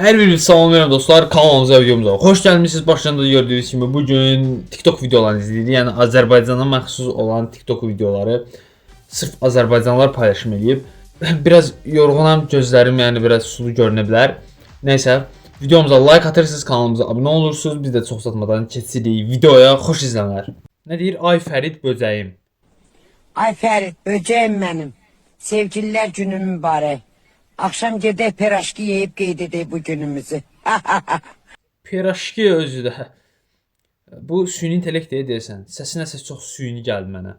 Hər birinizi salamlayıram dostlar, kanalımıza, videomuza xoş gəlmişsiniz. Başında gördüyünüz kimi bugün TikTok videolarını izləyirik. Yəni Azərbaycana məxsus olan TikTok videoları sırf Azərbaycanlılar paylaşım edib. Biraz yorğunam, gözlərim yəni biraz sulu görünə bilər. Nəysə, videomuza like atırsınız, kanalımıza abunə olursunuz. Biz də çox uzatmadan keçirik videoya. Xoş izləmələr. Nə deyir? Ay Fərid böcəyim. Ay Fərid, böcəyim mənim. Sevgililer günü mübarək. Akşam gedək piraşki yeyib qeyd edək bu günümüzü. Piraşki özü də. Bu süni intellekt deyirsən. Səsi nəsə çox süni gəldi mənə.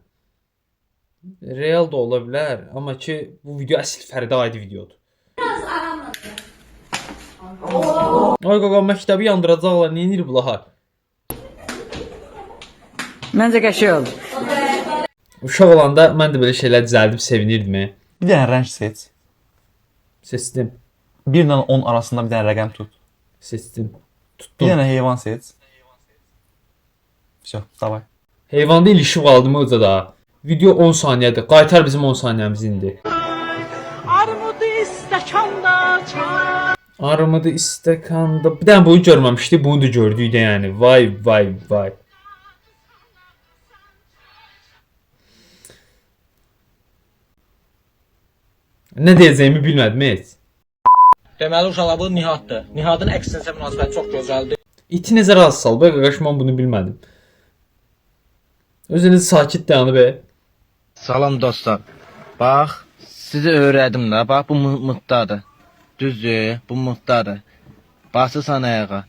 Real da ola bilər, amma ki bu video əsl Fəridə aid videodur. Ay qaqa, məktəbi yandıracaqlar. Nə edir bunlar? Məncə qəşəng oldu. Uşaq olanda mən də belə şeylər düzəldib sevinirdim. Bir dənə rəng seç. Seçdim. 1 ilə 10 arasında bir dənə rəqəm tut. Seçdim. Bir Tutdum. dənə heyvan seç. Всё, davay. Heyvanda ilişib qaldım o da. Video 10 saniyədir. Qaytar bizim 10 saniyəmiz indi. Armudu istəkanda çay. Armudu istəkanda. Bir dənə bunu görməmişdik. Bunu da gördük də yəni. Vay vay vay. Nə deyəcəyimi bilmədim heç. Deməli uşaqlar bu Nihatdır. Nihatın əksinsə münasibəti çox gözəldir. İti necə razı sal? Bə qaqaş, mən bunu bilmədim. Özünüz sakit dayanı be. Salam dostlar. Bax, sizi öyrədim də. Bax bu mıhdadır. Düzdür, bu mıhdadır. Basırsan ayağa.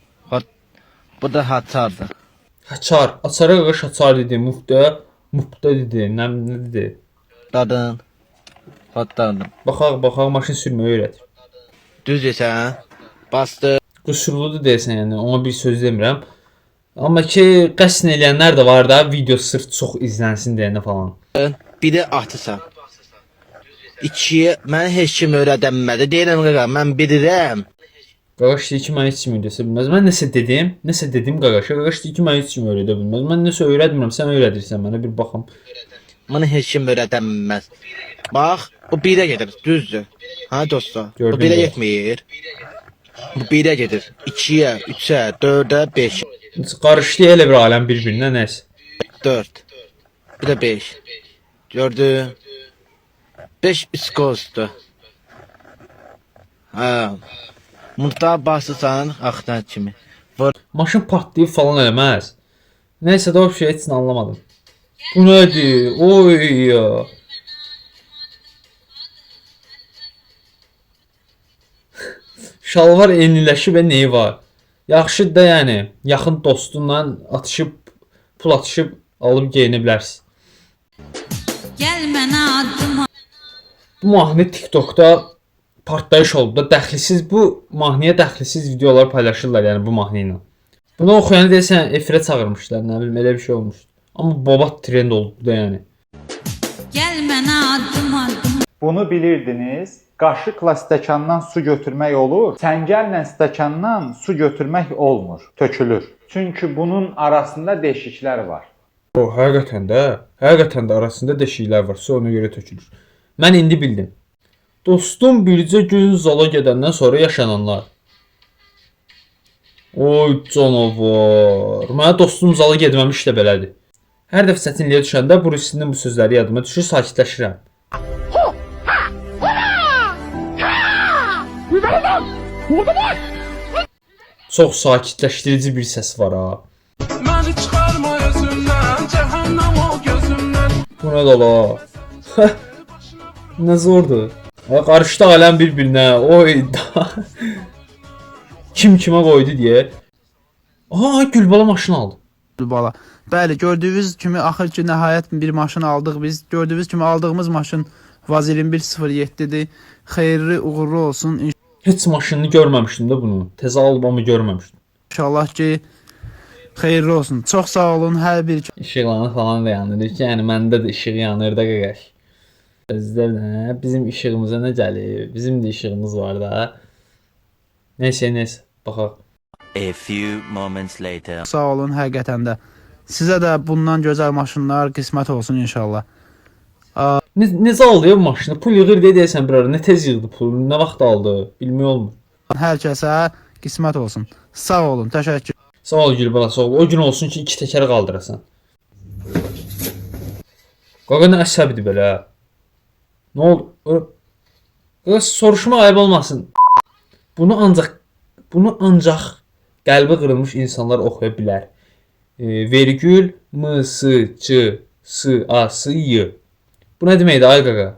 Bu da haçardır. Haçar. Açara qaqaş haçar dedi. Mufda. Mufda dedi. Nə dedi? Dadın. Hatdadım. Baxaq, maşın sürməyi öyrədir. Düz desən. Bastı. Qüsurludur deyəsən, yəni ona bir söz demirəm. Amma ki qəsd eləyənlər də var da, video sırf çox izlənsin deyəndə falan. Bir də atırsan. İkiyə mənə heç kim öyrədəmədi. Deyirəm qaqa, mən bilirəm. Qaqaş deyir ki, mən heç kim öyrəsə bilməz. Mən nəsə dedim qaqaşa. Qaqaş deyir ki, mən heç kim öyrədə bilməz. Mən nəsə öyrətmirəm, sən öyrədirsən mənə, bir baxım. Mənə heç kim öyrədəməz. Bax, bu 1-ə gedir, düzdür. Ha dostlar, Gördüm bu 1-ə də. getmir. Bu 1-ə gedir. 2-yə, 3-ə, 4-ə, 5-ə. Qarışdı elə bir aləm bir-birinə nəsə. 4. Bir də 5. Gördün? 5 iskozdur. Ha. Muhtar basırsan axtan kimi. Maşın partlayıb falan eləməz. Nəysə də o şey heç nə anlamadım. Bu nədir? Oy ya. Şalvar eyniləşib və neyi var? Yaxşı da yəni, yaxın dostunla atışıb, pul atışıb alıb geyinə bilərsən. Gəl mənə adıma. Bu mahnı TikTokda partlayış oldu da, dəxlisiz bu mahnıya dəxlisiz videolar paylaşırlar yəni bu mahnı ilə. Bunu oxuyanı deyəsən efirə çağırmışlar, nə bilim elə bir şey olmuşdu. Amma babat trend oldu da yəni. Gəl mənə adıma. Bunu bilirdiniz. Qaşıqla stəkandan su götürmək olur. Çəngəllə stəkandan su götürmək olmur, tökülür. Çünki bunun arasında deşiklər var. O həqiqətən də arasında deşiklər var, su ona görə tökülür. Mən indi bildim. Dostum bircə gün zala gedəndən sonra yaşananlar. Oy canavar. Mənə dostum zala getməmiş də belədir. Hər dəfə çətinliyə düşəndə Bruce-nin bu sözləri yadıma düşür, sakitləşirəm. Çox sakitləşdirici bir səs var ha. Məni çıxarma özümdən, cəhənnəm ol gözümdən. Bu nə da la? Nə zordur. Qarışdı aləm bir-birinə. Oy da. Kim kimə qoydu deyə. Aha, Gülbala maşın aldı. Bala. Bəli, gördüyünüz kimi axır ki nəhayət bir maşın aldıq biz. Gördüyünüz kimi aldığımız maşın Vaz 2107-dir. Xeyirli, uğurlu olsun. Heç maşınını görməmişdim də bunu. Təzə albamı görməmişdim. İnşallah ki xeyirli olsun. Çox sağ olun hər bir. İşıqlarını falan da yanırır ki, yəni məndə də işıq yanır da qaqaş. Özlər də bizim işığımıza nə gəlir? Bizim də işığımız var da. Nəysə, baxaq. A few moments later. Sağ olun həqiqətən də. Sizə də bundan gözəl maşınlar qismət olsun inşallah. Necə aldı ya bu maşını? Pul yığır deyə deyəsən bir ara. Nə tez yığdı pulu? Nə vaxt aldı? Bilmək olmur. Hər kəsə Qismət olsun. Sağ olun. Təşəkkür. Sağ ol Gülbala, sağ ol. O gün olsun ki, 2 təkəri qaldırasan. Qaqa nə əsəbidir belə? Nə oldu? Qaqa soruşma ayıb olmasın. Bunu ancaq qəlbi qırılmış insanlar oxuya bilər. Vergül, m, s, c, s, a, s, y. Bu nə deməkdir ay qaqa?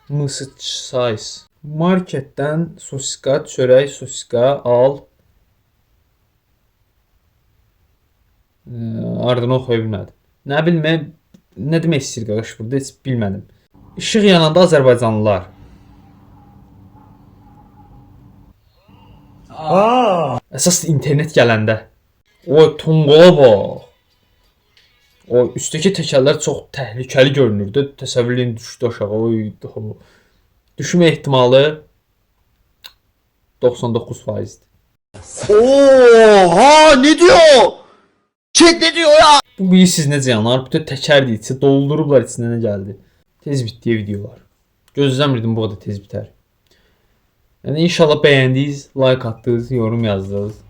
M, s, ç, size. Marketdən sosiska, çörək, sosiska al. Ardını oxuya bilmədim. Nə bilməm, nə demək istəyir qardaş burada heç bilmədim. İşıq yananda Azərbaycanlılar. Əsas internet gələndə. O tonqola bax. O üstdəki təkərlər çox təhlükəli görünürdü. Təsəvvürləyin düşdü aşağı. Oy, düşmə ehtimalı 99%'dir. Oha, ne diyor? Chat ne diyor ya? Bu bilirsiniz necə yanar? Bütün təkərdir içi, doldurublar içində nə gəldi. Tez bitdiyə videolar. Gözləmirdim bu qədər tez bitər. Yəni inşallah bəyəndiniz, like atdınız, yorum yazdınız.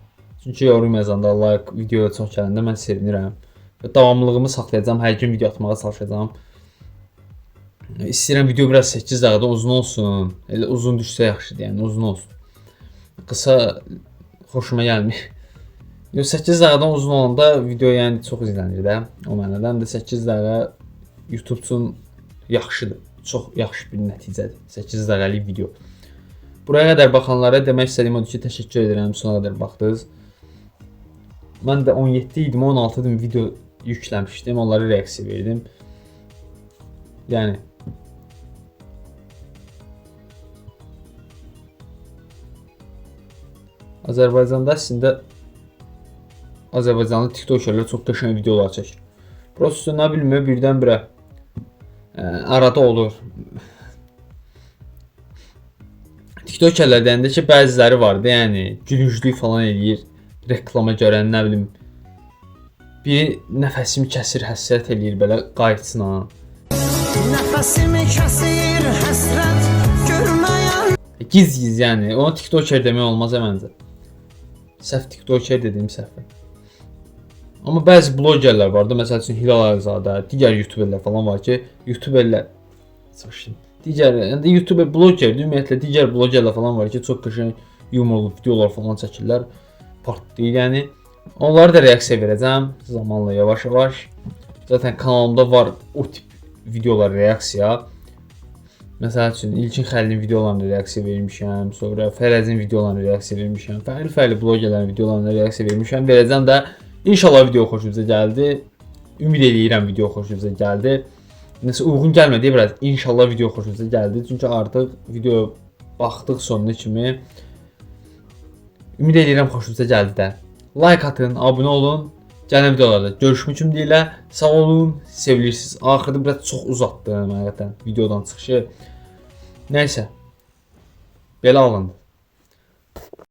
Çünki yorum yazanda, like videoya çox gələndə mən sevinirəm. Və davamlılığımı saxlayacağam, hər gün video atmağa çalışacağam. İstəyirəm video biraz 8 dəqiqədə uzun olsun. Elə uzun düşsə yaxşıdır, yəni uzun olsun. Qısa xoşuma gəlmir. 8 dəqiqədən uzun olanda video yəni çox izlənir də. O mənədən də 8 dəqiqə YouTube üçün yaxşıdır. Çox yaxşı bir nəticədir. 8 dəqiqəlik video. Buraya qədər baxanlara demək istədiyim odur ki, təşəkkür edirəm. Sona qədər baxdınız. Mən də 17 idim, 16 idim video yükləmişdim. Onlara reaksiya verdim. Yəni Azərbaycanda əslində Azərbaycanlı tiktokerlər çox qəşəng videolar çəkir. Prosto nə bilmə birdən-birə arada olur. Tiktokerlər deyəndə ki, bəziləri vardı, yəni gülünclük falan eləyir, reklama görən, nə bilim, biri nəfəsimi kəsir, həsrət eləyir belə qayıtsın. Nəfəsimi kəsir, həsrət görməyən. Giz-giz yəni, ona tiktoker demək olmaz məncə. Səhv tiktoker dediyim səhv. Amma bəzi blogerlər var da, məsəl üçün Hilal Ağzadə, digər youtuberlər falan var ki, youtuberlər yəni YouTuber bloger, ümumiyyətlə digər blogerlər falan var ki, çox qəşəng yumorlu videolar falan çəkirlər, partlayır yəni. Onlara da reaksiya verəcəm zamanla yavaş-yavaş. Zaten kanalımda var o tip videolar reaksiya. Məsəl üçün İlkin Xəlilin videolarına reaksiya vermişəm, sonra Fərəzin videolarına reaksiya vermişəm, fərqli blogerlərin videolarına reaksiya vermişəm. Verəcəm də inşallah video xoşunuza gəldi. Ümid eləyirəm video xoşunuza gəldi. Nəsə uyğun gəlmədi biraz. İnşallah video xoşunuza gəldi. Çünki artıq video baxdıq sonuna kimi. Ümid edirəm xoşunuza gəldi də. Like atın, abunə olun. Gələn videolarda görüşmək ümidi sağ olun, sevilirsiniz. Axırda biraz çox uzatdım həqiqətən videodan çıxışı. Nəysə. Belə alındı.